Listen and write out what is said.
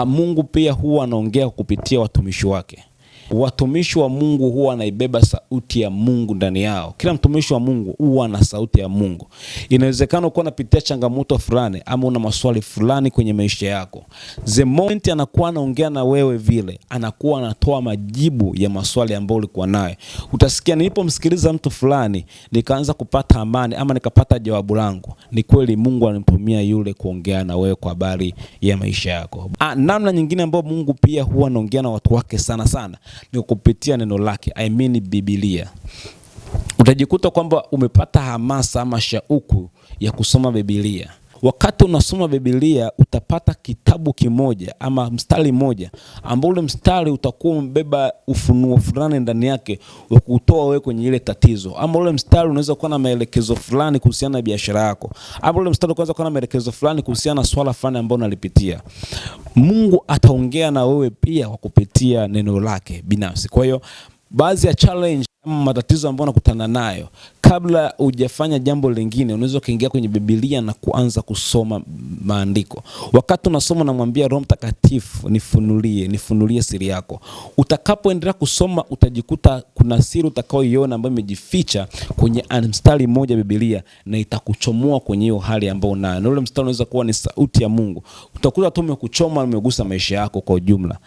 Mungu pia huwa anaongea kupitia watumishi wake. Watumishi wa Mungu huwa wanaibeba sauti ya Mungu ndani yao. Kila mtumishi wa Mungu huwa na sauti ya Mungu. Inawezekana uko unapitia changamoto fulani ama una maswali fulani kwenye maisha yako. The moment anakuwa anaongea na wewe vile, anakuwa anatoa majibu ya maswali ambayo ulikuwa nayo. Utasikia nilipomsikiliza mtu fulani, nikaanza kupata amani ama nikapata jawabu langu. Ni kweli Mungu anamtumia yule kuongea na wewe kwa habari ya maisha yako. Namna nyingine ambayo Mungu pia huwa anaongea na watu wake sana ni kupitia neno lake, Biblia. Utajikuta kwamba umepata hamasa ama shauku ya kusoma Biblia. Wakati unasoma Biblia utapata kitabu kimoja ama mstari mmoja ambao ule mstari utakuwa umebeba ufunuo fulani ndani yake wa kutoa wewe kwenye ile tatizo. Ama ule mstari unaweza kuwa na maelekezo fulani kuhusiana na biashara yako. Ama ule mstari unaweza kuwa na maelekezo fulani kuhusiana na swala fulani ambalo unalipitia. Mungu ataongea na wewe pia kwa kupitia neno lake binafsi. Kwa hiyo baadhi ya challenge ama matatizo ambayo unakutana nayo, kabla hujafanya jambo lingine, unaweza kuingia kwenye Biblia na kuanza kusoma maandiko. Wakati unasoma unamwambia Roho Mtakatifu, nifunulie siri yako. Utakapoendelea kusoma utajikuta kuna siri utakayoiona ambayo imejificha kwenye mstari mmoja Biblia na itakuchomoa kwenye hiyo hali ambayo unayo. Na ule mstari unaweza kuwa ni sauti ya Mungu. Utakuta tu umekuchoma na umegusa maisha yako kwa ujumla.